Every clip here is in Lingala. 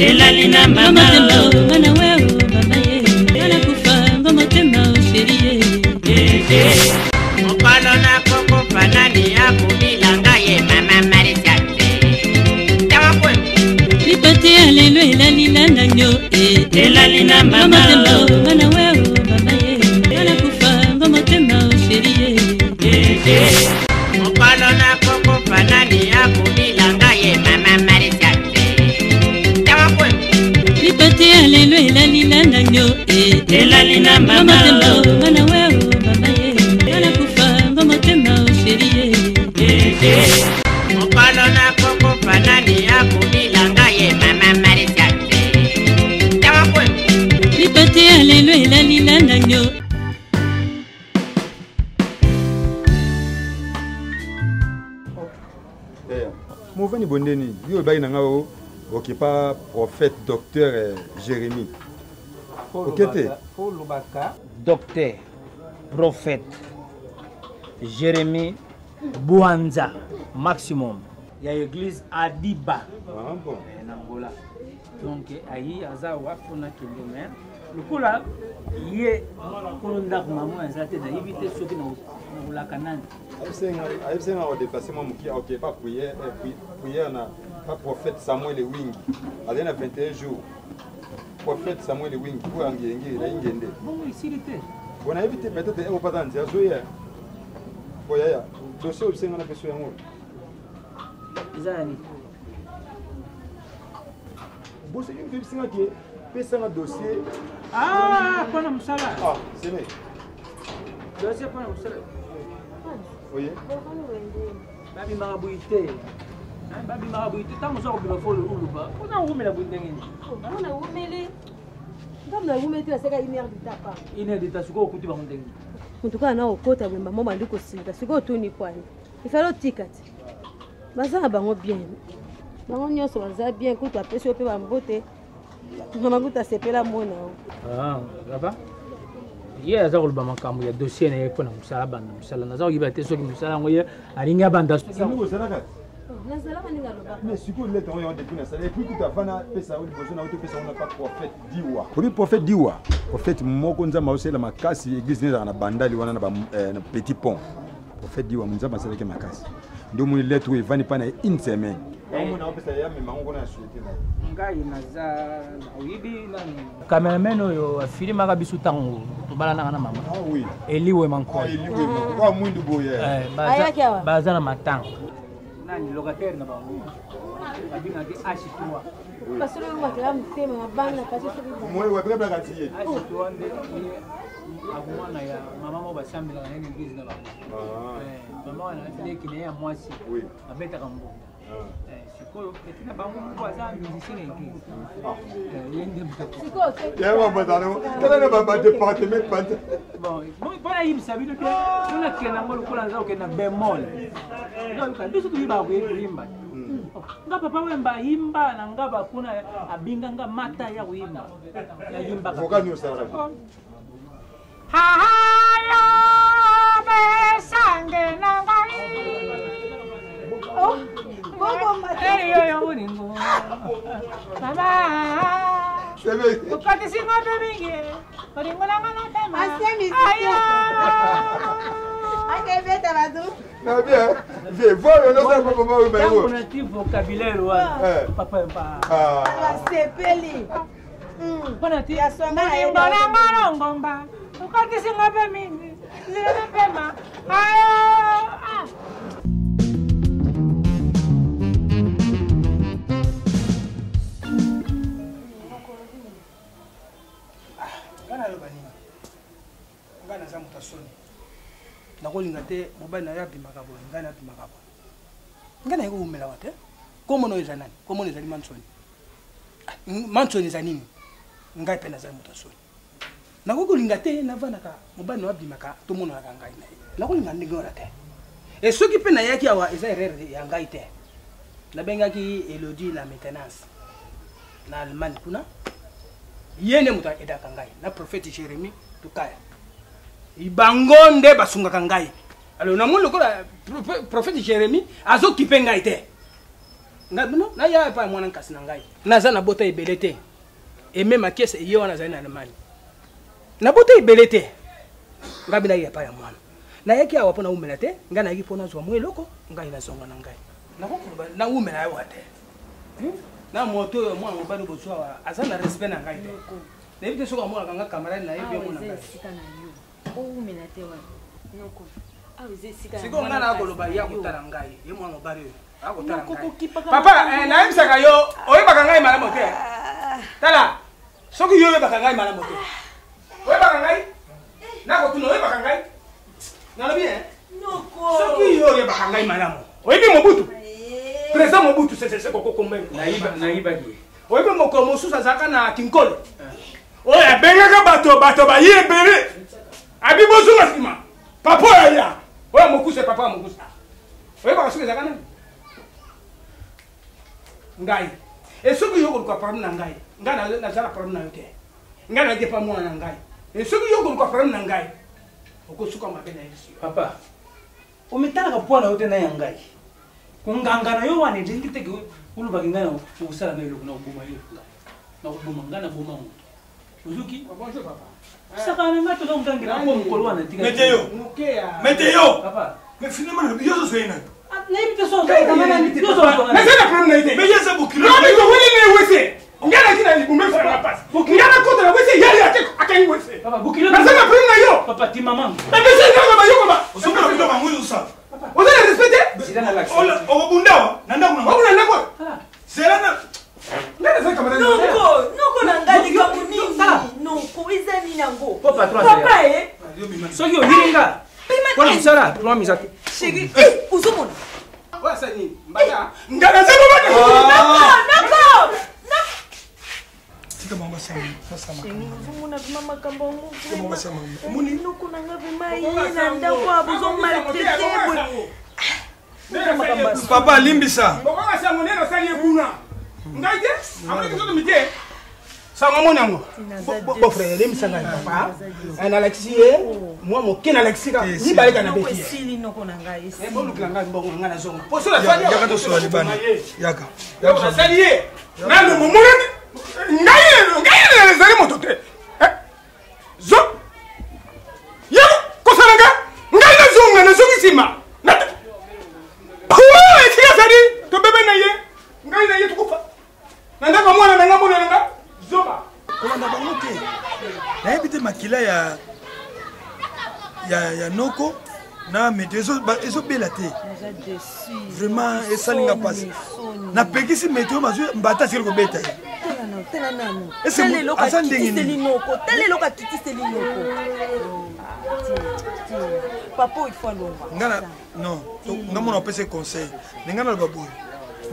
elalina mama mana wewe mama ye ala kufa ngoma tema sherie mopalo na koko panani ya kubilanga ye mama marisate tawa kwe lipate alelo elalina nanyo elalina mama mana wewe mama ye ala kufa ngoma tema sherie mopalo na koko panani ya kubilanga ye mama marisate tawa kwe lipate alelo elalina nanyo elalina mama mana wewe mama ye ala kufa ngoma tema sherie mopalo na koko panani ya kubilanga ye mama marisate tawa kwe lipate alelo elalina nanyo Mouvani Bondeni, yo bayi nanga o okipa prophète docteur Jérémie. Okete. Docteur prophète Jérémie Bouanza maximum. Il y a l'église Adiba. Ah bon. Angola. Donc ayi aza wafuna kilomètre. Le coup là, il est pour ndak maman azate na éviter ceux qui n'ont la canane. Aïbsenga au déplacement muki ok pas prière prière na pas prophète Samuel Wing. Allez na 21 jours. Prophète Samuel Wing pour angenge la ingende. Bon ici il était. On a évité peut-être au pas dans ya zoya. Boya. Dossier obsenga na peso yango. Izani. Bon c'est une obsenga qui pesa un dossier. Ah, pana musala. Ah, c'est vrai. Dossier pana musala. Oui. Babi marabuite. Babi marabuite. Tant so ko fo le uluba. Ona umela bundengeni. Ona umele. Ngamna umete aseka iner ditapa. Ine ditasuko okuti ba mundengi. Mutuka na okota bemba mama ndiko singa. Siko tuni kwani. Ifalo tikati. Baza bango bien. Bango nyoso baza bien kutu apesi ope bambote. Mama kuta sepela mona. Ah, là-bas. Hier, ça roule dans ma il y a dossier n'est pas dans musala bande musala. Naza ogiba te soki musala ngoye alinga banda. C'est nous ça là. Nazala maninga loba. Mais si vous l'êtes on depuis na ça et puis tout afana pesa ou besoin na pesa on n'a pas prophète Diwa. Pour le prophète Diwa, prophète moko nzamba osela makasi église na bandali wana na petit pont. Prophète Diwa nzamba sala ke makasi. Ndio mu lettre evani pana une semaine. On a pesa ya mema ngona souhaiter. Ngai naza oyibi nani. Cameraman oyo afilima kabisu tango tobala na mama. Ah oui. Eliwe manko. Ah eliwe manko. Kwa mwindu boya. Baza na matango. Nani locataire na bango. Abinga ki ashitwa. Parce que moi là mtema mabanga kasi soki. Moi wa bla katiye. Ashitwa nde akumana ya mama mo basambela na église na bango. Ah. Mama wana afile kine ya mwasi. Oui. Abeta kambo. Sikoyo petina bango mwaza musicien église. Yende mtako. Sikoyo. Ya wa badano. Kala na baba département pante. Bon, pas yim sabido ke una kena ngolo kula nzao kena bemol. Donc biso tuyiba ko yimba. Nga papa wemba yimba na ngaba kuna abinga nga mata ya yimba. Ya yimba ka. Voka ni usara. Ha ha ya be sange na ngai. Oh, bobo mata. Yo yo uningo. Mama. Ukati singa bebinge. Oringo na ngana tema. Asemi. Ake beta badu. Na bien. Viens, vois le nom de maman ou ben. On a dit vocabulaire wa. Papa pa. Ah, sepeli. Bona ti asonga ya ngana ngomba. Ukati singa bebinge. Zile pema. Ayo. Ngana za mutasoni nakolinga te mobali na yapi makabo ngana yapi makabo ngana yiko umela wate komo no eza nani komo no eza mansoni za nini ngai pena za mutasoni nakolinga te navanaka mobali na yapi maka to mono na ngai na nakolinga ndingora te e soki pena yaki awa eza erreur ya ngai te nabengaki Elodie la maintenance na Allemagne kuna yene muta edaka ngai na prophète Jérémie tukaya ibangonde basunga ngai alors na mon lokola prophète Jérémie azokipe ngai te na ya pa mwana nkasi na ngai naza na bota ebele te et même ma caisse ye wana zali na Allemagne na bota ebele te ngabi na ya pa ya mwana na yaki awa pona umela te ngai na yaki pona zwa mweloko ngai na zonga na ngai na umela ya wate na moto yo mwana mobali bozwa aza na respect na ngai te na yebite soka mwana kanga camarade na yebi mwana ngai o umela te wa noko siko ngai na koloba ya kutala ngai ye mwana mobali yo papa nayebisaka yo oyebaka ngai malamu te tala soki yo oyebaka ngai malamu te oyebaka ngai nakotuna oyebaka ngai nalobi soki yo oyebaka ngai malamu oyebi Mobutu président Mobutu sese kokokombe nayibaki oyebi mokolo mosusu azalaka na kinkolo oyo abengaka bato baye ebele abi bozunga nsima papa oyo ya oyo mokuse papa ya mokuse oyebaka soki ezalaka nani ngai et soki yo koluka problème na ngai ngai nazala problème na yo te ngai na depa mwana na ngai et soki yo koluka problème na ngai okosuka mabe na yesu papa ometalaka poa na yo te na ya ngai konganga na yo wana ndenge teke olobaki ngai na kosala ngai eloko na koboma yo na koboma ngai na boma moto ozuki bonjour papa saka na ngai toza kongangira po mokolo wana tika Météo papa mais finalement yo zo soyena nayebi te so ngai kamana ni yo so mais c'est la problème na ite mais yesa bokilo non mais woni ne wese ngana kina ni bumbe fa na passe ngana kota na wese yali akangi wese papa bukilo mais c'est la problème na yo papa ti maman mais c'est ngana ba yo koma osomba bilo bangu sa vous allez respecter sida na laksi obundawa nanda kuna vous na quoi selana ngana za kamera noko na ngali ka munini noko izani nango papa soki oyiringa wana msala twamisa shigi uzumuna wasa ni mbaya ngana za baba nako tika mama sama sama uzumuna vima makambo mama sama muni noko na ngabe mai na ndako abuzo maltete papa limbisa bokanga sa moneno sali ebuna ngai te amoni kisoto mite sango monango bo frère limbisanga papa na Alexis moi moke na Alexis ka ni baleka na beti sili noko na ngai bo lukila ngai mbongo ngana zonga po so la sali yaka to so libana yaka yaka sali na no momona ngai zali moto te zo yo ko saranga ngai na zonga na zongi sima na tika sali to bebe na ye ngai na ye tukufa nanga ka mwana nanga mwana nanga zoba komanda bango te nayebi te makila ya noko na météo ezobela te vraiment esalinga mpasi napekisi météo mazwi mbata asikeli kobeta ye aza ndenge nini ngana non nga mona opesa conseil ndenge naloba boye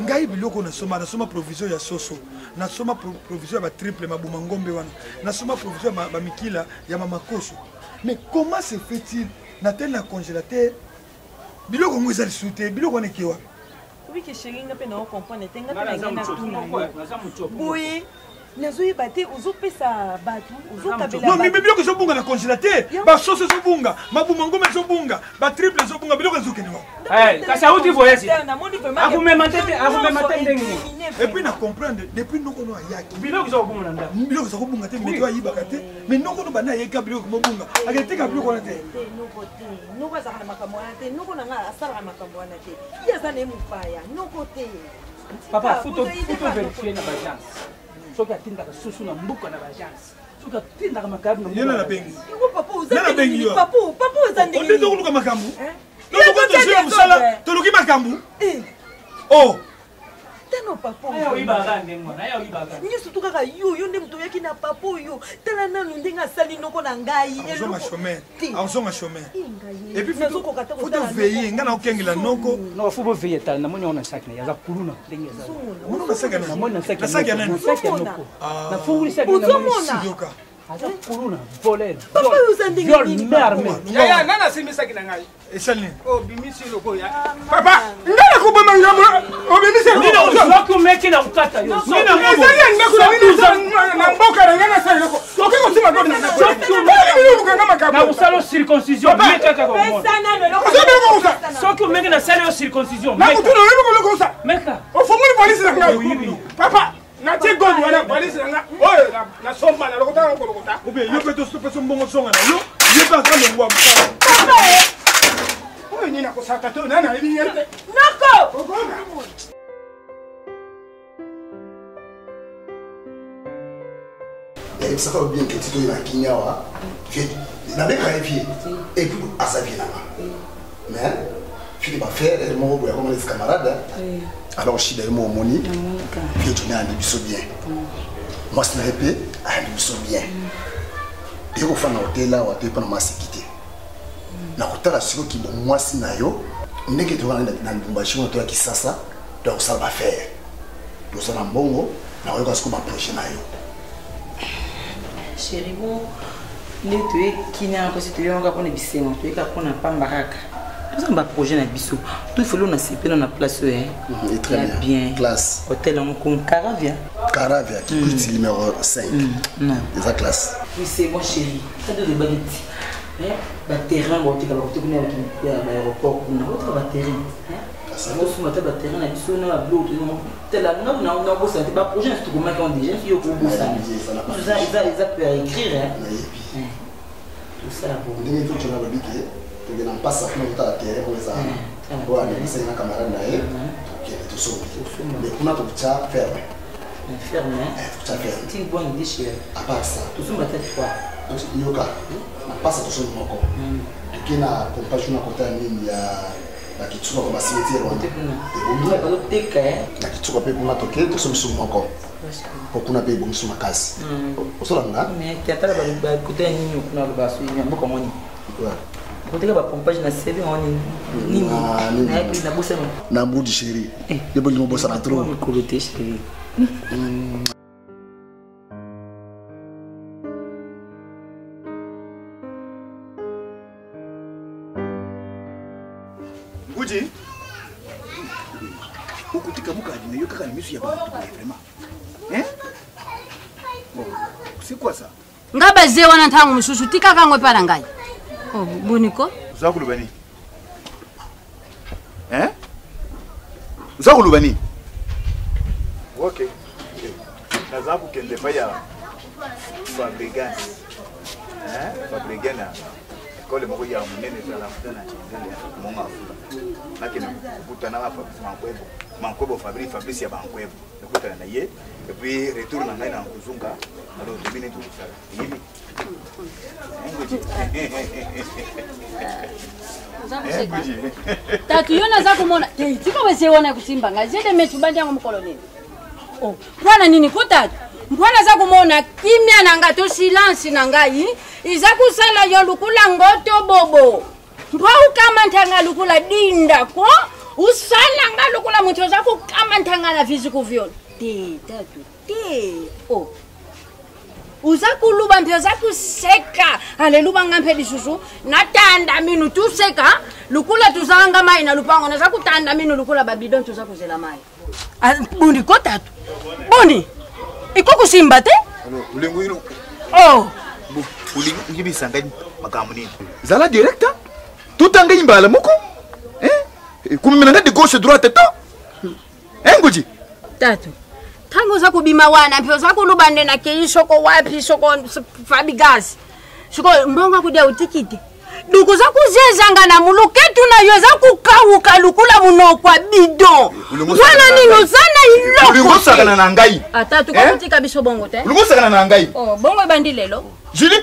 ngai biloko nasoma provision ya soso nasoma provision ya batriple mabuma ngombe wana nasoma provision ya bamikila ya mamakoso mais comment se fait-il natel na congélateur biloko ngo eza lisu te biloko wana ekewa wiki sheringa pe na comprendre te nga pe na ngana tuna boye nazoyeba te ozopesa bato ozokabela non mais biloko ezobunga na congélateur basoso ezobunga mabuma ngombe ezobunga batriple ezobunga biloko ezokende kasi auti voyasi akumema te ndenge et puis na comprendre depuis nokono ayaki biloko ezobunga na ndako biloko ezobunga te météo ayibaka te mais nokono bana ayeka biloko mobunga aketeka biloko wana te noko azalaka na makambo wana te noko nanga asalaka makambo wana te ye aza na ye mopaya noko te papa futo verifie na bagence soki atindaka susu na mbuka na bagence soki atindaka makayabu na yena nabengi papa oza ndenge onde tokoluka makambo nokotosila mosala toluki makambo o tano papa nyonso to kaka yo nde moto oyaki na papa oyo tala nanu ndenge asali noko na ngai azonga chômer et puis faut veiller nga na okengela noko no faut veiller tala na moni ona sac na yaza kuluna ndenge yaza mona saka na moni na sac ya nani na funguli sac na moni sidoka aza kuluna voler papa oza ndenge nini ya nana simisaki na ngai esalini bimisi loko ya papa ngana kuboma ngamo obimisi loko soki umeki na ukata yo ezali ndako na nini na mboka na ngana sali loko soki kosima godi na ndako na kusala circoncision meka kaka komona soki umeki na sala yo circoncision meka na kutuna loko loko sa meka ofumuni police na ngai. Papa, na tie gold wala police na ngai. Oyo na somba na lokota na kolokota. Obe yo pe to stop so mbongo songa na yo. Ye pas ka le ngwa mpa. Papa. Oyo ni na kosaka to na na ibi yete. Noko. Et ça va bien que tu dois y avoir. Il avait quand même et puis à sa vie là-bas. Mais tu ne vas pas faire et mon beau comme les camarades. Alors je suis dans mon moni. Puis tu n'as pas bien. Moi c'est un peu à bien. Et au fond hôtel là, hôtel pas ma sécurité. Na kotala siko ki bon moi si na yo. Ndenge to wana na Lubumbashi on to ki sasa. Donc ça va faire. Donc ça na bongo na ko ko ba projet na yo. Chérie, bon, les tués qui n'a pas été en rapport avec Bissé, tu es capable de pas m'baraka. Nous avons un projet dans Bissou. Tout il faut l'on a séparé dans la place très bien. Classe. Hôtel en comme Caravia. Caravia qui est le numéro 5. Des classe. Oui, c'est bon chérie. Ça doit être bagage. Le terrain, bon, tu vas retourner à l'aéroport. On a autre terrain. Moi, je suis battu terrain, je suis là, je suis là, je pas projet, je suis là, déjà, je suis là, ils peuvent écrire. Tout ça, bon. Tu as un passe à faire la terre, pour ça. Bon, c'est un camarade là, qui est tout seul. Mais pour nous, tu as ferme. Ferme, tu as ferme. C'est une bonne idée, chérie. À part ça, tout ça, ma tête froide. Yoka, on passe à tout seul, mon corps. Et qui n'a pas joué à côté de la kitsuka kwa cimetière wana ebongi ba loteka na kitsuka pe kuna toke to somiso moko ko kuna pe bongi suma kasi osola nga mais kiatala ba kuta nini kuna ba su nyambo kwa moni koteka ba pompage na CV on nini na epi na bosa na mbudi chérie de bongi mo bosa na trop ko lote chérie Bouji, ukutika muka adine yo kaka misu ya ba vraiment. Hein? Bon, c'est quoi ça? Ngaba ze wana ntangu mususu tika kangwe pala ngai. Oh, boniko. Zakulubani. Hein? Zakulubani. OK. Nazabu kende faya fabricants. Hein? Fabricana. Kole moko ya munene sala mutana chindele monga afula nakene kutana hapa mankwebo Fabrice ya bankwebo kutana na ye et puis retour na ngai na kuzunga alors tubine tulisala hivi tatu yona za kumona tiko weseona kusimba ngazede metu bandi yangu mkolonini oh bwana nini kutatu mbona za kumona kimya nanga to silence nangai iza kusala yo lukula ngoto bobo mbwa ukama ntanga lukula dinda ko usala nga lukula mutho za kukama ntanga na physical viol te tatu te oh uza kuluba mpyo za kuseka haleluba ngampe lisusu natanda minu tu seka lukula tuzanga mai na lupango na za kutanda minu lukula babidon tuza kuzela mai bundi ko tatu bundi iko kusimba te ulengo hilo oh ulingo ngibisa ngani magambo nini zala directa tutanga imbala muko kumina ngadi gauche droite to nguji tatu tango za kubima wana mpyo za kulubande na keisho ko wapi soko fabigas siko mbonga kudia utikiti duku za kuzezanga na muluketu na yo za kukawuka lukula muno kwa bido wana nino sana iloko ulingo sakana na ngai atatu kwa kutika biso bongo te ulingo sakana na ngai oh bongo bandi lelo jili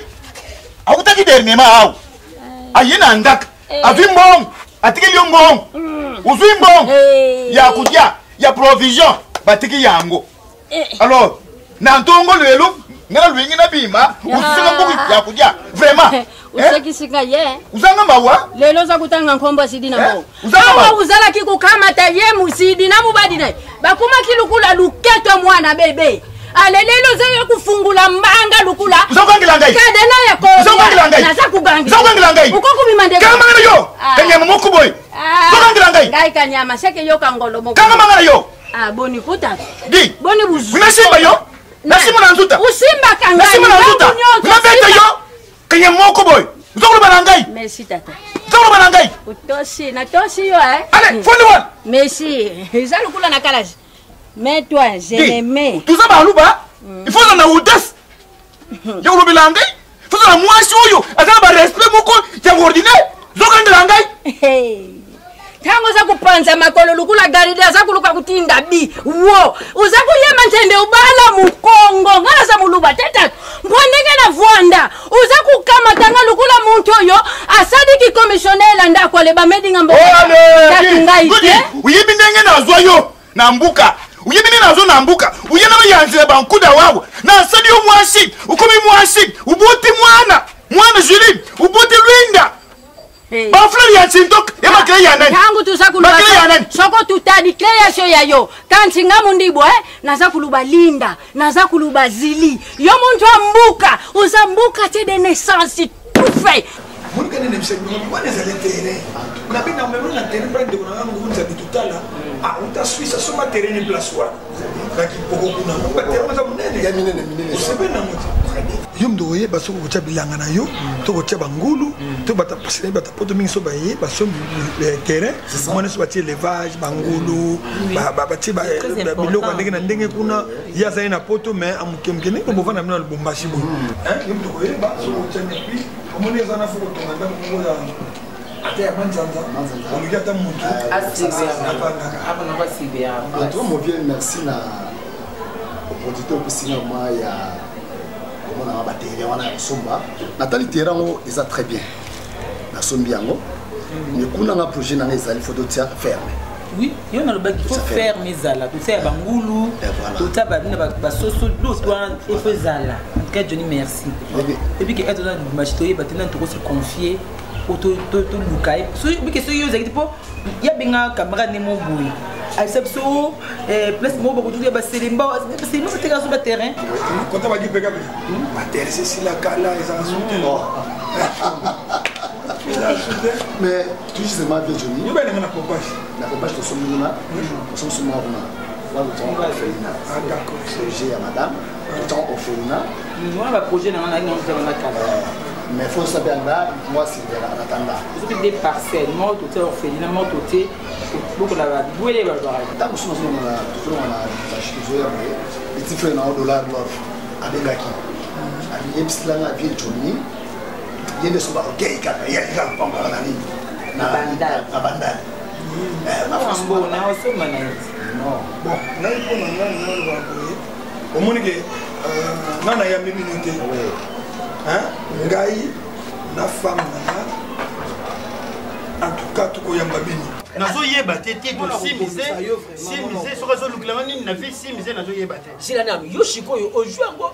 akutaki dernièrement hao ayina ndaka avimbong atikeli mbong uzimbong ya kudia ya provision batiki yango alors na ntongo lelo ngala lwengi na bima usinga mbuki ya kudia vraiment usekisika ye uzanga mawa lelo za kutanga nkombo sidi na bo uzanga uzala kikukamata ye musidi na mubadi naye bakuma kilukula luketo mwana bebe alelelo za kufungula mbanga lukula uzakangila ngai kadena yako uzakangila ngai na za kugangila uzakangila ngai uko kubimande kama mangana yo kanyama moko boy uzakangila ngai ngai kanyama seke yo kangolo moko kama mangana yo boni kuta di boni buzu unasimba yo nasima na nzuta usimba kanga nasima na nzuta mabeta yo kanyama moko boy uzakula ngai merci tata uzakula ngai utoshi na toshi yo allez fondi wan merci izalukula na kalaji Mais toi, je l'aimais. Tout ça, Balouba, il faut en audace. Il y a un langue. Il faut en moi, soyo. Attends, respect, mon con. Il y a un ordinaire. Zogan de langue. Tango za kupanza makolo lukula garida za kuluka kutinda bi wo uza kuyema ntende ubala mukongo ngala za muluba teta mbonenge na vwanda uza kukama tanga lukula muntu yo asadi ki commissioner nda kwa le ba medinga mbo ngaite uyibi ndenge na zoyo na mbuka uyibi na zo na mbuka uyena bayanzira bankuda wawo na asadi yo mwashi ukomi mwashi ubuti mwana Julie ubuti Lwinda Bafleur ya Chintok, et ma clé ya nani. Tangu tusakuluba. Soko tutadi création ya yo. Kanti ngamu ndibo naza kuluba Linda, naza kuluba Zili. Yo muntu ambuka, uzambuka te de naissance tout fait. Mon gars ne sait pas les aller terrain. On a bien même la terrain près de on a nous ça tout à là. Ah, on t'a suivi ça sur ma terrain en place quoi. Kaki poko kuna. Ba terrain ça munene. Ya minene. C'est bien na moto. Yom doye baso ko chabilanga na yo, to ko chaba ngulu, to bata pasile bata poto mingi so baye, baso le terrain, mwana so bati élevage bangulu, ba bati ba biloko ndenge na ndenge kuna, ya za na poto mais amukemkene ko bovana mina Lubumbashi bo. Hein, yom doye baso ko chabi puis, omone za na foko tonga ndako ko ya ate manzanza, on lui a ta mutu. Hapa na basi bia. Toi mon vieux merci na auditeur pour signer moi ya on a batterie on a somba natali terrain est très bien na sombiango mais kuna na projet na ezali photo tia ferme oui il y a le bac il faut faire mes ala tout ça bangulu tout ça ba soso do toi il faut zala en tout cas Johnny merci et puis que être dans le machitoyer batena to se confier auto lukai so bi que so yo zaki po ya benga camarade ne mon boui exception place mo beaucoup de baselimba c'est nous c'était sur le terrain quand on va dire pégabe la terre c'est si la cala et ça mais tu sais ma vie Johnny nous venons la compage de son minima son suma là le temps va faire ah d'accord j'ai à madame le temps au fourna nous on va projet dans la mais faut savoir là moi c'est en attendant c'est des parcelles moi tout est orphelinat moi tout est beaucoup la bouée la tant que nous on a toujours on a acheté et tu fais un dollar love avec Gaki avec Epsilon à ville Johnny il y a des soba OK il y a des gens pas mal na banda ma France bon na aussi non bon là il faut on va au moins que nana ya minute hein ngai na femme en tout cas tout ko yamba bini nazo yeba tete to simize soko zo lukilanga nini na vie simize nazo yeba tete sila nami yoshiko yo ojua ngo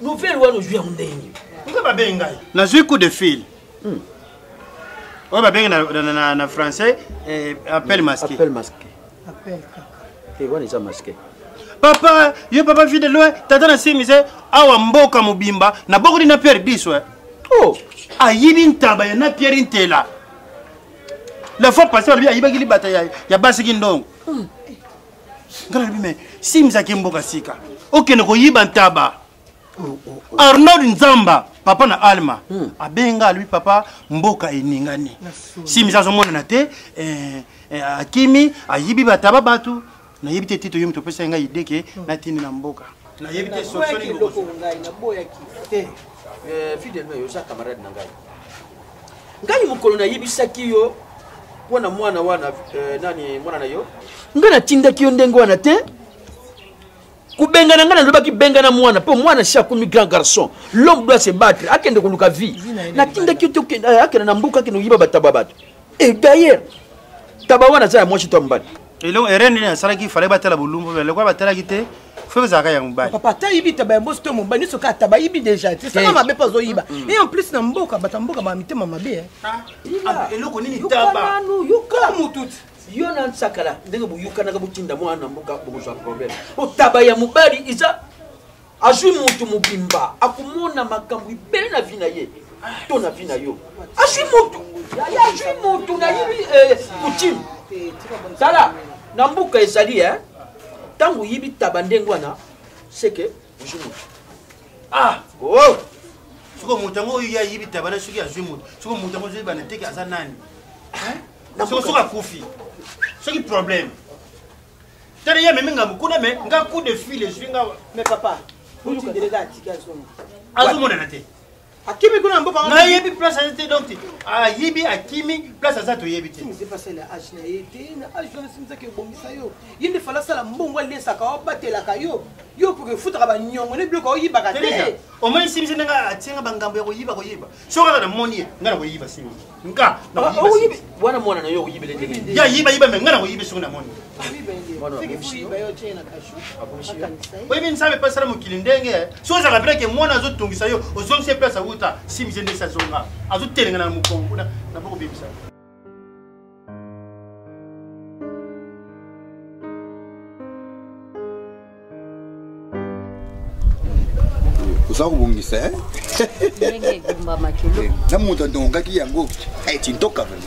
nouvelle wa no jua ndenge ngo ba benga nazo coup de fil ba benga na français appel masqué appel et wana za masqué papa yo papa vie de loin tata na simize awa mboka mobimba na boko dina Pierre biso oh ayibi ntaba ya na Pierre Ntela la fois passée on lui a yibaki libata ya basiki ndongo ngala bime simza kimboka sika okene ko yiba ntaba Arnold Nzamba papa na Alma abenga lui papa mboka eningani simza zo mona na te akimi ayibi bataba batu na yebite tito yemu to pesa nga ideke na tini na mboka na yebite sosoni loko ngai na boya ki fidèle yo sa camarade na ngai mukolo na yebisaki yo wana mwana nani mwana na yo ngana tinda ki yo ndenge wana te kubengana ngana lobaki bengana mwana po mwana sha comme grand garçon l'homme doit se battre akende koluka vie na tinda ki yo akena na mbuka akeno yiba bataba batu et d'ailleurs tabawana za moi chito mbali elo ereni na salaki fale batala bulumbu le kwa batala kite faut zaka ya mbali papa ta yibi taba mbosto to mbani so ka taba yibi déjà c'est ça mabe pas zo yiba et en plus na mboka batamboka ba mitema mabe elo ko nini taba yuka mututi yo na sakala ndenge bu yuka na kabutinda mwana mboka bokozwa problème o taba ya mubali iza azwi mutu mubimba akumona makambo ibele na vina ye to na vina yo azwi mutu na yibi kutim sala na mbuka ezali tangu yibi tabandengo wana seke ujumu oh suko mutango ya yibi tabana suki ajumu suko mutango zeli bana teke asa nani suko kufi suki problème tala ya meme ngamukuna me nga coup de fil je nga mais papa vous tu délégué atika son azumona na te akimi kuna mboka na yebi place azate donc a yebi akimi place azato yebi te c'est pas ça la âge na yete na âge na simza ke bongisa yo yinde fala sala mbongo lesa ka batela ka yo pour que futra ba nyongo ne bloka oyiba ka te o moni simzi nga atenga bangambo ya koyiba soka na moni nga na koyiba simzi nga na koyiba wana mwana na yo koyibele ndenge ya yiba me nga na koyiba soka na moni webi nsabe pasala mokili ndenge soza kabila ke mwana azotungisa yo ozongisa place awuta simzi ndesa zonga azotelenga na mukongo na boko bibisa uzakubongisa ndenge gumba makilo na muntu ndongaki yango tintoka vele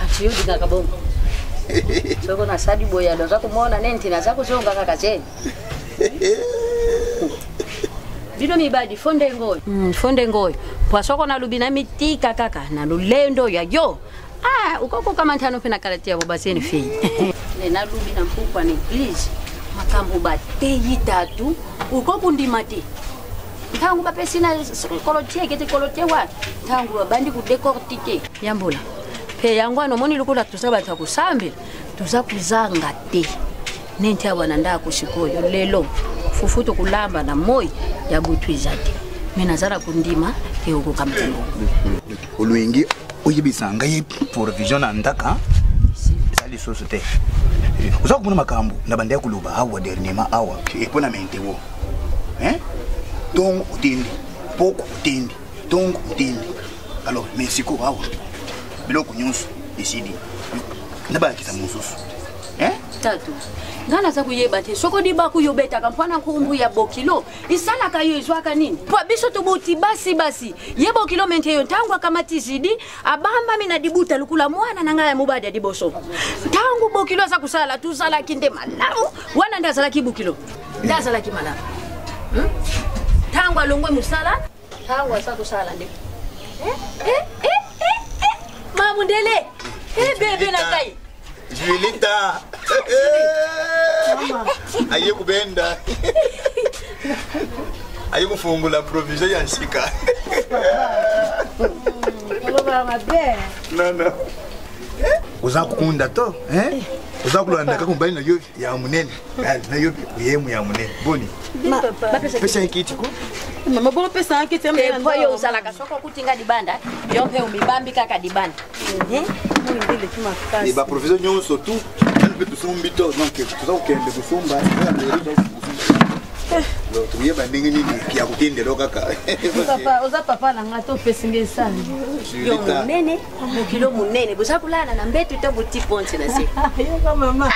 atiyo ndingakabonga soko na sadi boya ndo zakumona nenti na zakuzonga kaka cheni bino mibadi fonde ngoyo pwasoko na lubina mitika kaka na lulendo ya yo ukoko kama ntano pena kalatia bobaseni fi na lubina mpukwa ni please makambo bateyi tatu ukoko ndimati ntangu bapesina kolotie kete kolotewa ntangu bandi ku décortiquer yambula pe yangwana moni lukula tusaba takusambira tuzakuzanga te nenti abana nda kushikoyo lelo fufuto kulamba na moyi ya butwizate mina zara kundima euko kamtino olwingi oyibisanga ye provision andaka sali societe uzakubona makambo nabande yakuluba hawa dernièrement awa epona mentewo donc utindi poko utindi donc utindi alors mesiko hawa biloko nyonso esidi nabakisa mususu tatu ngana za kuyeba te soko diba kuyobeta kampana kumbu ya bokilo isala kayo izwaka nini po biso tubuti basi yebo kilometre yo tangwa kama tizidi abamba mina dibuta lukula mwana nanga ya mubadi diboso tangu bokilo za kusala tuzala kinde malamu wana ndazala kibukilo ndazala kimalamu tangwa longwe musala tangwa za kusala ndi mamundele bebe na kai Julita. Mama. Aye kubenda. Aye kufungula provision ya nsika. No. Uzakukunda to, Uzakulanda kakumbali na yo ya munene. Na yo yemu ya munene. Boni. Pesa ikiti ko? Mama bolo pesa ikiti mbele kwa yo uzala kasoko kutinga dibanda. Yo pe umibambi kaka dibanda. Ndile tuma kasi. Ba provision nyonso tu, peut tout son bito donc tu vas kende kusomba. Tu yeba ndenge nini ya kutendelo kaka. Papa na ngato pesinge sana. Yo munene, kilo munene. Buzakulana na mbetu to buti ponche na si. Yo mama.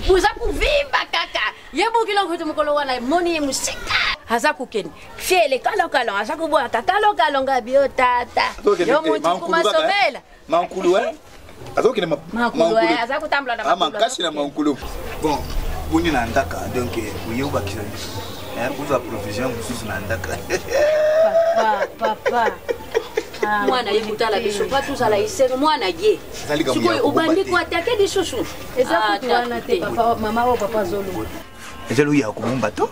Buzakuvimba kaka. Yebo kilo ngoto mukolo wana moni musika. Hazakukeni. Fiele kalo hazakubwa kakalo ngabio tata. Yo muntu kumasomela. Mankulu azokina mankulu azakutambula na mankulu makasi na mankulu bon buni na ndaka donc uyoba kisa kuza provision mususu na ndaka papa mwana yekutala biso patu sala iseno mwana ye siko ubandi ko atake disusu ezakutuana te papa mama o papa zolo ezelo ya kubomba to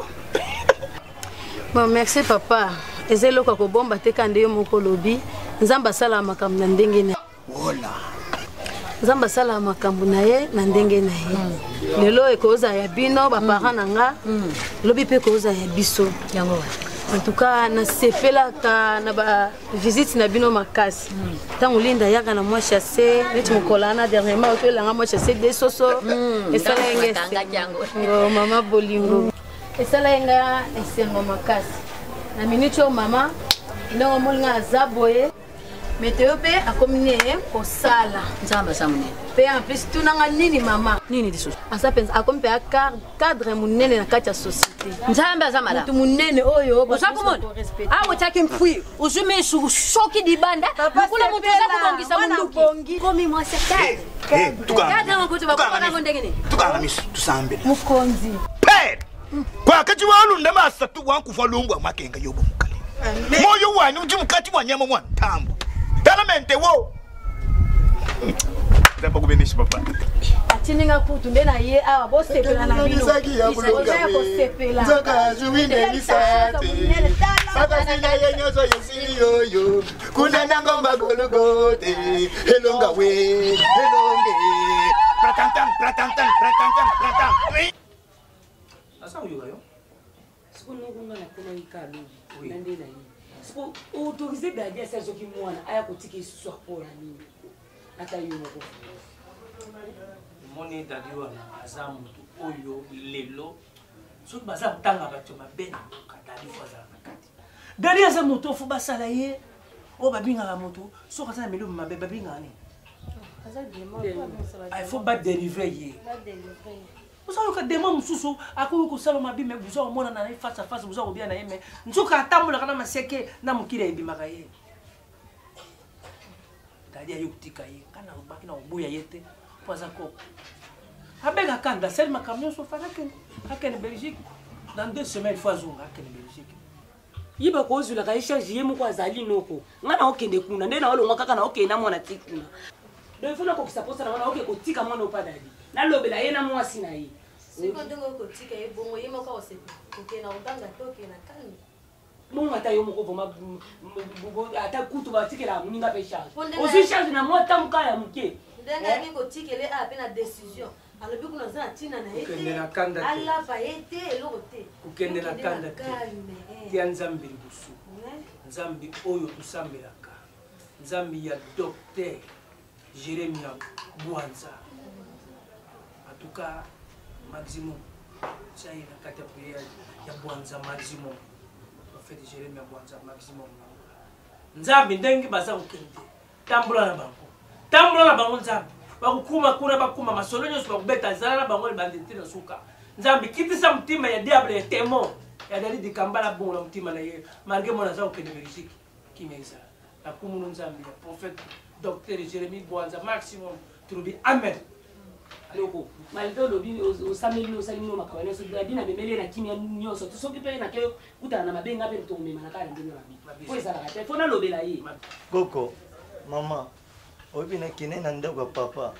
bon merci papa ezelo ko bomba te kande yo mokolobi nzamba sala makambo na ndenge na wala nzamba sala makambo na ye na ndenge na ye lelo ekoza ya bino ba parents nanga lobi pe koza ya biso yango en tout cas na sepela ka na ba visite na bino makasi tango linda yaka na moi chasser neti mokolana dernièrement to langa moi chasser des soso esala ngenge mama bolingo esala nga esengo makasi na minute o mama ndongo molinga azaboye meteo pe akomine kosala nzamba samune pe en plus tunanga nini mama nini diso asa pensa akompe cadre munene na kati ya société nzamba zamala mutu munene oyo usakumona awo take mpwi uzume shoki dibanda kula mutu zakubongisa munduki komi mwase kade tukanga ngokuthi bakubona ngondekene tukanga misu tusambela mukonzi pe kwa kati walunda masa tu wankufa lungwa makenga yobo mukale moyo wani uji mukati wa nyama mwana tambo talamente wo Dá pra comer nesse papai. tininga kutu nde na ye awa bosepela na bino kosepela nzoka juwine lisate sakasila ye nyonso yesili yoyo kuna nango magologote elonga we elonge pratantan pratantan pratantan pratantan asa uyoga yo siko nokunga na tena ikalo na nde na ye siko autorisé gardien ça soki mwana aya kotika isusu akola nini ata yo moko moni dadi wana aza mutu oyo lelo soki baza kotanga bato mabe na mboka dadi fo azala na kati dadi aza moto fo basala ye oyo babingaka moto soki aza na milimo mabe babingaka nini il faut badélivre ye ozayoka dema mosusu akoki kosala mabe me buza komonana na ye face à face buza kobia na ye me nzoka atambolaka na maseke na mokili ebimaka ye dadi aye kotika ye kana obaki na koboya ye te po aza koko abeka kanda asali makambo nyonso fana akende Belgique dans 2 semaines fo azonga akende Belgique ye bakozwilaka ye charge ye moko azali noko nga na okende kuna nde na olongwa kaka na okende na mwana ti kuna donc ifo nakokisa posa na wana oke kotika mwana opa dadi nalobela ye na mwasi na ye siko ndenge okotika ye bongo ye moko akosepa okende na kotanga te okende na kalme bongo ata yo moko vraimen ata kutu batikela moninga mpe charge ozwi charge na mwa tamuka ya moke ndenge ayebi kotikele a mpe na décision alobi kuna aza na ntina na ye te alapa ye te eloko te kokende na kanda te tia nzambe liboso nzambe oyo tosambelaka nzambe ya docteur Jeremia Bwanza en tout cas maximum ça y est na kati ya prière ya Bwanza maximum prophète Jeremia Bwanza maximum nzambe ndenge baza kokende tambola na bango nzambe bakukuma kuna bakuma masolo nyonso bakubeta zala na bango libandete na suka nzambe kitisa mutima ya diable ya temo ya dali dikambala bongo na mutima na ye malgré mon aza okende Belgique kimeza na kumunu nzambe ya prophète docteur Jérémie Bwanza maximum turubi amen loko malgré lobi osameli osali no makaba nyonso dadi na bemeli na kimia nyonso soki pe na ke kutana na mabenga pe tomema na kala ndenge na bi po ezala te fona lobela ye koko mama oyebi nakende na ndako ya papa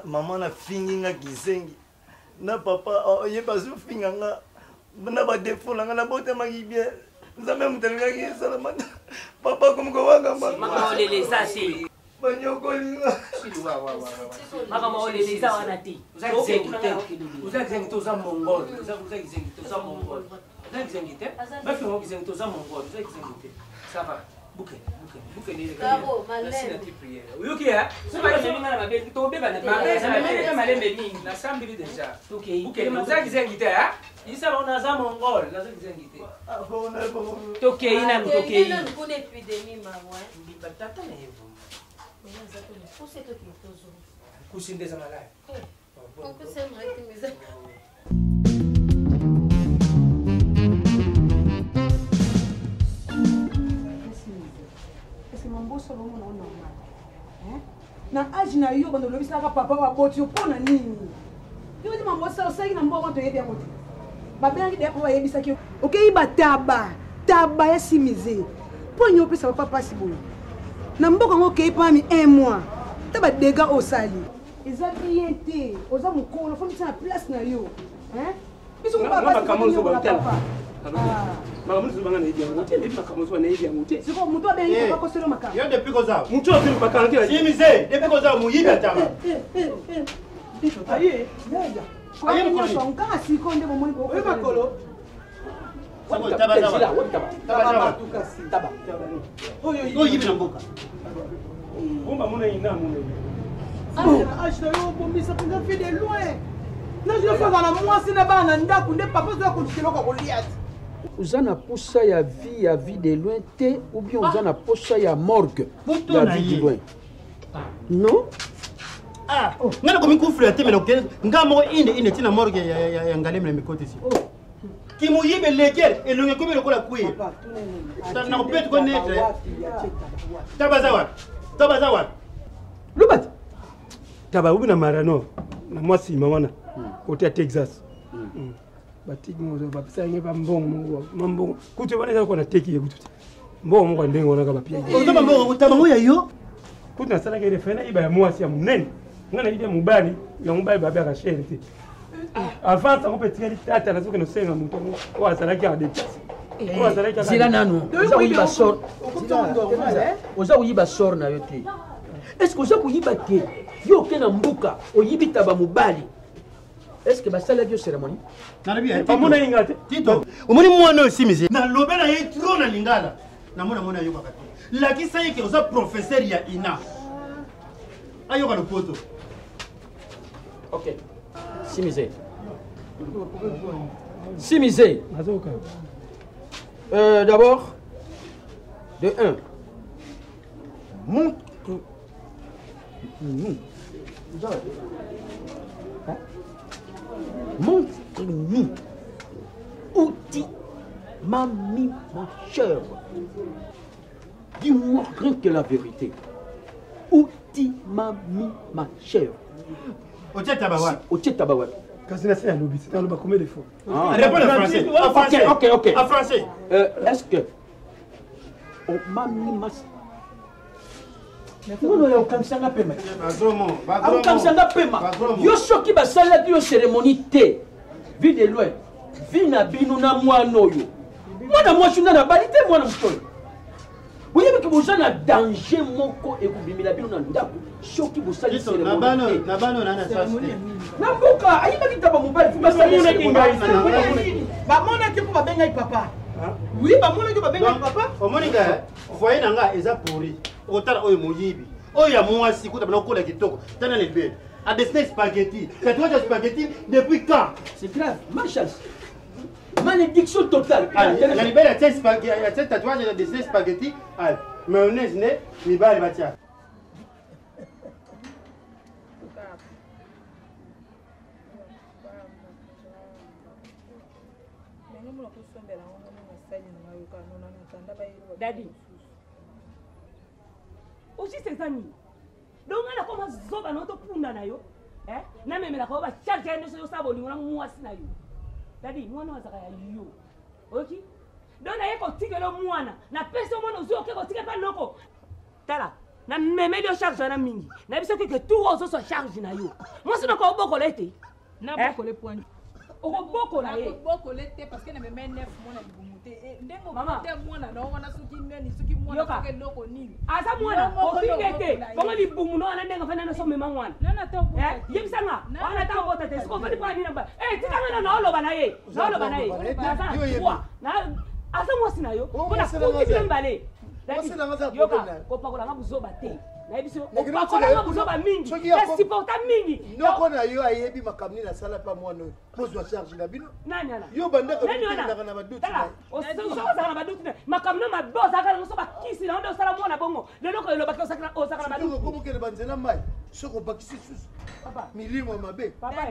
mama na fingi nga kisengi na papa oyeba azofinga nga na badefo na nga na botemaki bien nzambe motelengaki esalama papa komikowanga maoleleza te banyokolinga maoleleza wana te oza kizengi te oza mongol oza kizengi te oza mongol oza kizengi te bafingo kizengi te oza mongol oza kizengi te sava buke oyoki malembe mingi nasambili deja oza kizengi te isa bango naza mongol naza kizengi te tokei nanu tokei batata na ye kusi nde eza malaya mamboso lomo na normal na age na yo bando lobisaka papa baboti opona nini yo di mamboso osaki na mbongo to yebi yango te babengi de papa yebisaki okei bataba ya simize po nyo pesa papa pasi boyo na mboka ngo kei pami 1 mois ta ba dega osali eza bien te oza mukolo fo mitsa na place na yo biso ko papa kamoso ba papa Makamuzi banga na idiango te ndi makamuzi na idiango te siko mutu abengi papa ko selo makamo yo depuis koza mutu abengi bakanga te simize depuis koza muyiba tama aye nenda aye mukolo so nkanga siko nde momoni ko e makolo oyo yibi na mboka bomba muna ina muna ashta yo bombisa penza fi de loin na je fais na mwasi na bana ndako nde papa zo ko tshiloko ko liati uza na posa ya vie de loin te ou bien uza na posa ya morgue ya vie de loin non ngana komi kufula te melo nga mo inde tina morgue ya ngaleme na mikoti si kimu yibe legere elonge komi lokola kuye na kopet ko netre tabazawa lubat taba ubi na marano na mwasi mamana kote ya Texas batiki mozo bapesa nge ba mbongo kutu bana ko na teki ye kutu mbongo ko ndengo na ka bapia ye o taba mbongo ya yo kutu na sala ke refena iba ya mwasi ya munene ngana ide mubali ya mubali babe akashente avant ça on peut tirer tata na soki no senga muto o azalaki a déplacer zila nanu oza koyiba sor na yo te est ce que oza koyiba te yo oke na mbuka oyibita bamobali est ce que basalaki yo cérémonie omona inga te tito omoni mwana oyo simisi nalobela ye tro na lingala namona mwana ayokaka te lakisa ye ke oza professeur ya ina ayoka lopoto ok simise simise d'abord de 1 montre-nous où tu m'as mis ma chère. Dis-moi rien que la vérité. Où tu m'as mis ma chère? Au Tchétabawa. Au Tchétabawa. Quand c'est la lobby, c'est un lobby combien de fois? Réponds en français. En français. Ok. En français. Est-ce que on m'a mis ma... Non, non, comme ça, on a paiement. Comme ça, on a paiement. Yo soki basala ki yo cérémonie te. Vi de loin. Vi na binu na mwana oyo. Mwana mwasi na balite mwana mtoyo. Boyebi ki bozana danger moko ekubimila binu na ndako. Soki bosali cérémonie. Na bano na sasi. Na mboka ayiba kitaba mobile fu basali cérémonie. Ba mona ki ko babenga papa. Oui, ba mona ki babenga papa. Omonika, voyez nanga eza pourri. Otala oyo moyibi. Oyo ya mwasi kuta bana kola kitoko. Tana le bel. A dessiner spaghetti. Tatouage de spaghetti depuis quand? C'est grave. Malchance. Malédiction totale. La libelle a tient spaghetti, a tient tatouage de dessiner spaghetti. Mayonnaise ne, mi bali batia. Daddy. Aussi c'est ça ni. Donc on a comme zoba notre punda na yo. Na meme la ko ba charge ene so sabo ni mwasi na yo. Daddy, mwana wazaka ya yo. OK? Donc na yeko tikelo mwana. Na pesa mwana uzo ke ko tikela noko. Tala. Na meme dio charge na mingi. Na biso ke tout ozo so charge na yo. Moi sino ko boko lete. Na boko le point. Boko la ye. Boko lete parce que na meme nef mwana libumuté. Ndemo mama mwana na wana suki neni suki mwana ke loko nini. Asa mwana ofingete. Bongo libumu no ana ndenga fana na so mema mwana. Nana ta boko. Yebisanga. Wana ta boko te. Siko fani kwa nini namba. Tikanga na oloba na ye. Na oloba na ye. Na asa mwasi na yo. Bona kuti mbale. Yoka kopakola ngabuzoba te. Na biso kopakola ngabuzoba mingi. Supporta mingi. Noko na yo ayebi makamni na sala pa mwana. Pose wa charge na bino. Nani ana? Yo banda ko na badutu. Tala, oso na badutu. Makamno maboza kala ngoso bakisi na ndo sala mwana bongo. Lelo ko loba ko sakana na badutu. Ko ke banzela mai. Soko bakisi susu. Papa, milimo mabe. Papa,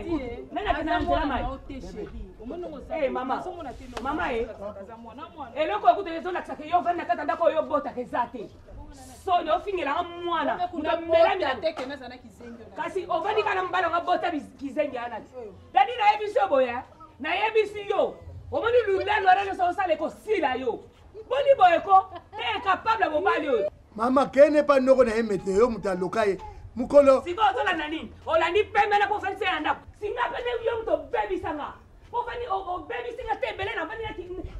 nani akina nzela mai? Mama. Mama eloko ekute zo lakisa ke yo vana kata ndako yo bota ke zate. So no fingela mwana. Ndamela teke na sana kizengi. Kasi ovani kana mbalo ngabota kizengi anati. Dadi na yebiso boya. Na yebisi yo. Omoni lulelo rene so sale ko sila yo. Boni boyeko est capable mobali yo. Mama kene pa noko na emete yo mutalokaye. Mukolo. Siko zola nani? Olandi pembe na ko fense anda. Singa pene yo mto baby sanga. Ofani o baby singa tembele na fani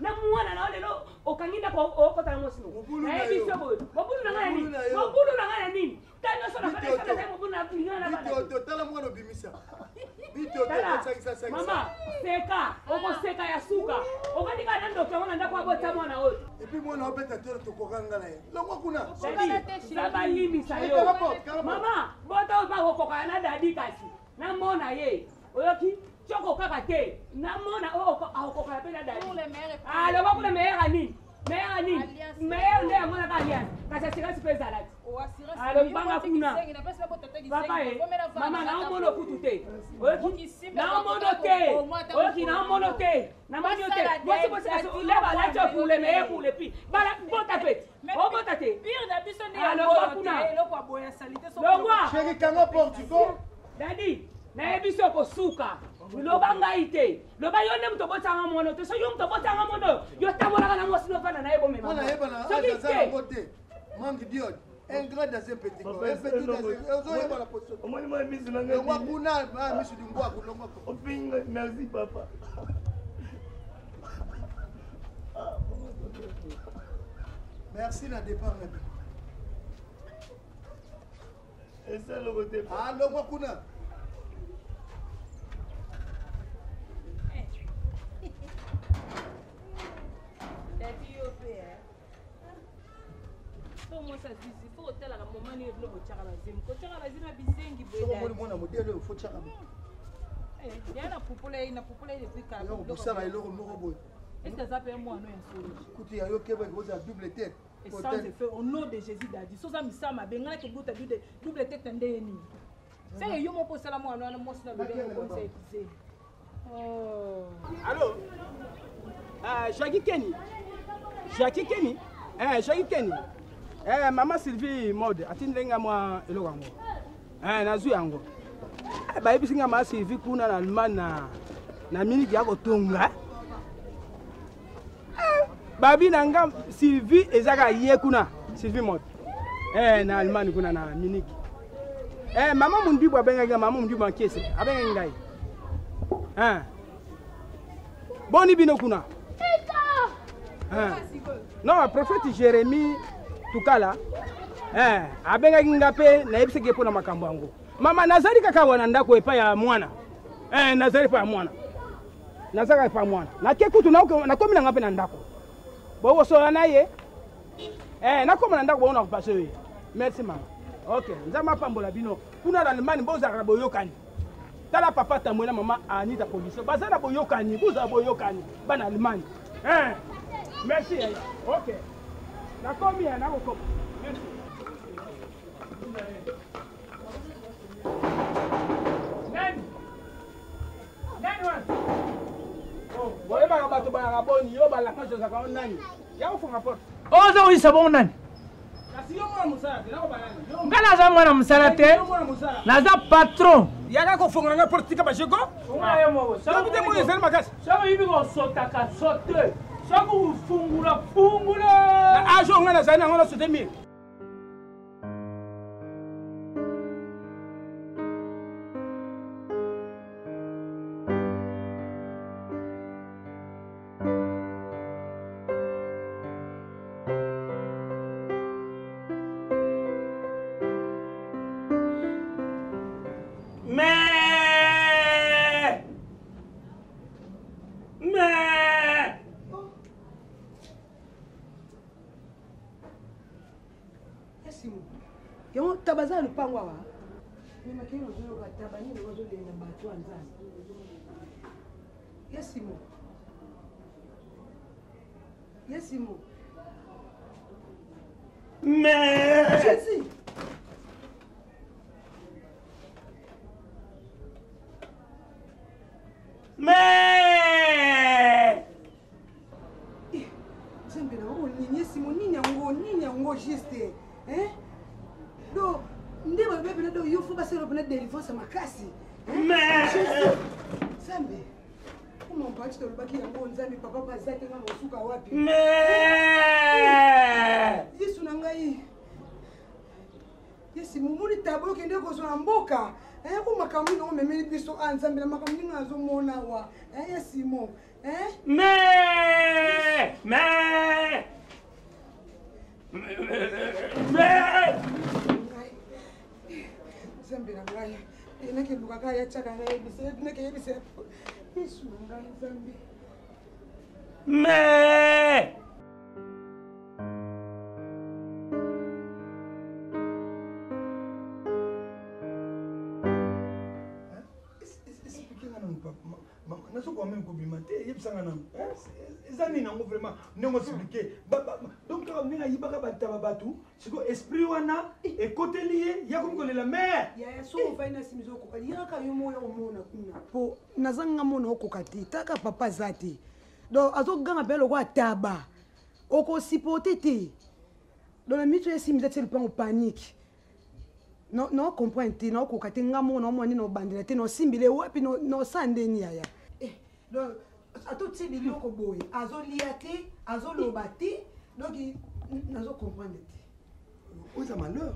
na mwana na lelo okanginda ko okota na mosino. Na ebiso boy. Mobulu na ngani? Mobulu na ngani? Tanyo so na fani sana mobulu na ngana na. Bito tala mwana bimisa. Bito tala. Mama, seka, oko seka ya suka. Okani kana ndo kwa mwana ndako abota mwana wote. Epi mwana obeta tero to kokanga na ye. Longo kuna. Saba yimi sayo. Mama, bota oba kokoka na dadi kasi. Na mona ye. Oyoki choko kaka te. Na mona akokoka ya pena dadi. Ah, lo kuna meilleur ami. Meilleur ami. Meilleur nde amona ka alliance. Kasi assurance pesa lati. Alors banga kuna. Papa mama na mono kutu te. Oyoki na mono te. Oyoki na mono te. Na mono te. Voici voici leva la cho pour le meilleur pour le pire. Bala bota pe. O bota te. Pire na biso ni alors kuna. Eloko aboya salite so. Longwa. Chéri kanga Portugal. Dadi, na ebiso ko suka. Loba ngai te. Loba yo ne mto bota nga mono te. So yo mto bota nga mono. Yo tamola kana mo sino fana na ebo mema. Mona eba na aza za bote. Mangi diod. Un grand dans un petit corps. Un petit dans un position. Merci, papa. Merci, n'a dépend. Et ça, le côté. Ah, le Wakuna. Au nom de Jésus d'Adi, ça me semble bien que vous avez double tête en déni. C'est yo mon poste la moi non moi na bébé on sait épuisé. Allô? Jackie Kenny. Jackie Kenny. Jackie Kenny. Maman Sylvie mode atindenga moi elo wango. Nazu yango. Ba yebisinga ma Sylvie kuna na Allemagne na miniki yako tonga. Babi nanga Sylvie ezaka ye kuna Sylvie mode. Na Allemagne kuna na miniki. Mama mundi bwa benga mama mundi bwa kese abenga ngai. Boni bino kuna. Non, prophète Jérémie Tukala. Abenga ngape na yebiseke pona makambo yango. Mama nazali kaka wana ndako epa ya mwana. Nazali pa ya mwana. Nazaka pa mwana. Na kekutu na komi na ngape na ndako. Bo so na ye. Na komi na ndako bona kupasa ye. Merci mama. OK, nzama pambola bino. Kuna na Allemagne boza ka boyokani. Tala papa tamwela mama Anita police. Bazana boyokani, boza boyokani bana Allemagne. Merci. OK. Na komi na ko. Merci. Nani wan? Oh, boye ba bato ba raboni yo ba la kanjo za ka nani. Ya ufunga porte. Ozo wi sabon nani? Kasi yo mwana musala, na ba nani? Ngana za mwana musala te. Naza patron. Yaka ko funga nga porte ka ba jeko? Funga yo mo. Sabu te mo yesel makasi. Sabu yibi ko sota ka sote. Sabu fungula. Na ajo ngana za na ngona sote mi. Tabaza lupango wa. Mimi makino zero katabani na wazo de namba 2 anzani. Yesimo. Yesimo. Jesi. Sembe na ngo nini Yesimo nini ngo juste. Do ndeba bebe na do yufu basi ro bena délivrance makasi. Sembe. Comment pas to baki na ngo nzambi papa bazate nga mosuka wapi? Yesu na ngai. Yesi mumuri tabo kende ko so mboka. Ko makamuni no memeli biso anzambi na makamuni ngazo mona wa. Yesi mo. Zambi na ngai. Nake luka kaya chaka ngai bise nake yebise. Yesu na ngai zambi. naso quand même kobima te yebisanga na eza nini yango vraiment ndenge expliqué donc ndenge ayibaka bataba bato siko esprit wana ekoteli ye ya komikolela mer so ofaina simizo okoka yaka yo moya omona kuna po nazanga mona okoka te taka papa za te donc azoganga mpe loko ataba okosipote te donc na mito esimiza te lupango panique no comprendre te naokoka te nga mona omwani na obandela te nosimbile wapi nosandeni yaya donc atoti biloko boye azolia te azoloba te donc nazo comprendre te oza malheur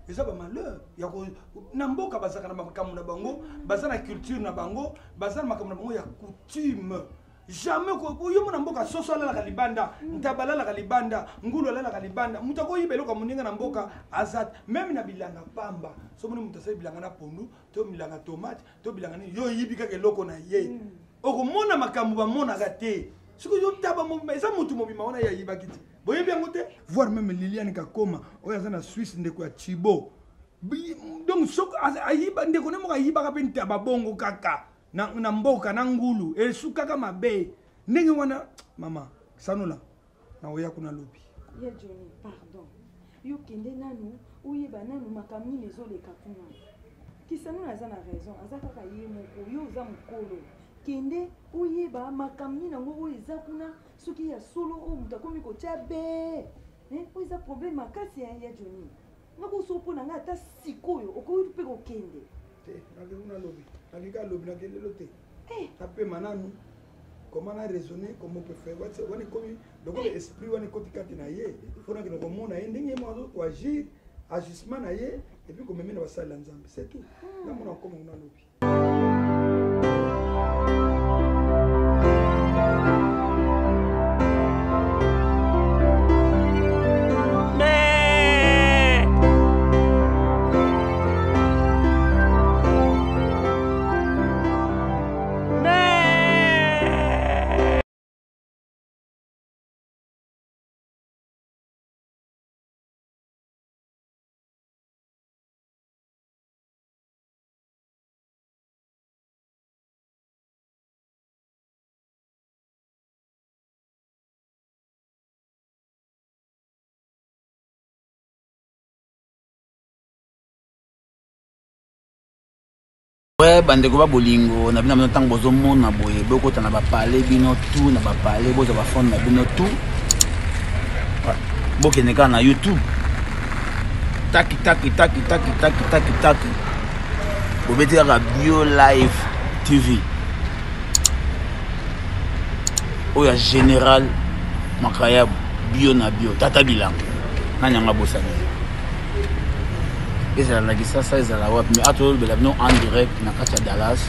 eza ba malheur ya ko na mboka bazaka na makambo na bango baza na culture na bango baza na makambo na bango ya coutume jamais ko yo mona mboka soso alalaka libanda ntabala alalaka libanda ngulu alalaka libanda mutu akoyibela oka moninga na mboka azat même na bilanga pamba so moni mutu asali bilanga na pondu to bilanga tomate to bilanga ni yo yibi kaka eloko na ye okomona makambo bamonaka te siko yo taba mobima eza mutu mobima wana ya yibaki te boyebi yango te voir même Liliane Kakoma oyo aza na Suisse ndeko ya Chibo donc soko ayiba ndeko ne moko ayibaka mpe ntaba bongo kaka na mboka na ngulu esu kaka mabe ndenge wana mama sanola na oya kuna lobi ya Johnny pardon yo kende nanu oyeba nanu makambo nini ezoleka kuna kisanola aza na raison aza kaka ye moko yo oza mokolo kende oyeba makambo nini yango oyo eza kuna soki ya solo oyo moto akomi kotya be oyo eza problème makasi ya Johnny nakoso mpona ngai ata sikoyo okoki mpe kokende te nakekuna lobi nakeka lobi nakelelo te napema nanu comment na raisonner comment on peut faire wana ekomi lokola esprit wana ekoti kati na ye mpona kende komona ye ndenge ye moko koagir agissement na ye epuis komemi na basali ya nzambe c'est tout namona okoma kuna lobi Ouais, bandeko ba bolingo na bina ntango bozomona boye bokota na bapale bino tout na bapale boza ba fond na bino tout bokene ka na YouTube taki bobeti ka Bio Live TV oya général makaya bio na bio tata bilango nanyanga bosani ezala na kisasa ezala wapi mais atolobela bino en direct na kati ya Dallas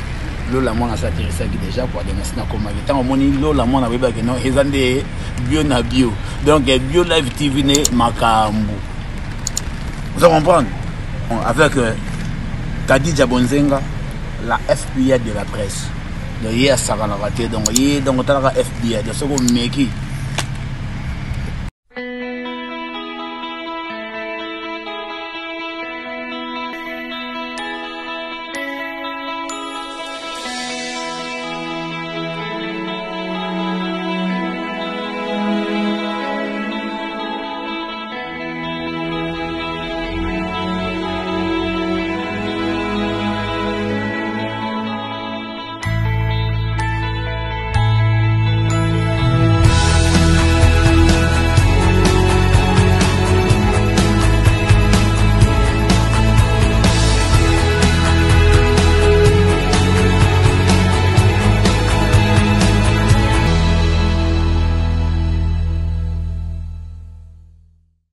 lola mwana s'intéressaki déjà pour dénoncer na komaki ntango omoni lola mwana boyebaki no eza nde bio na bio donc Bio Live TV ne makambo vous comprendre avec Kadija Bonzenga la FBI de la presse donc ye asakanaka te donc ye donc otalaka FBI de soko meki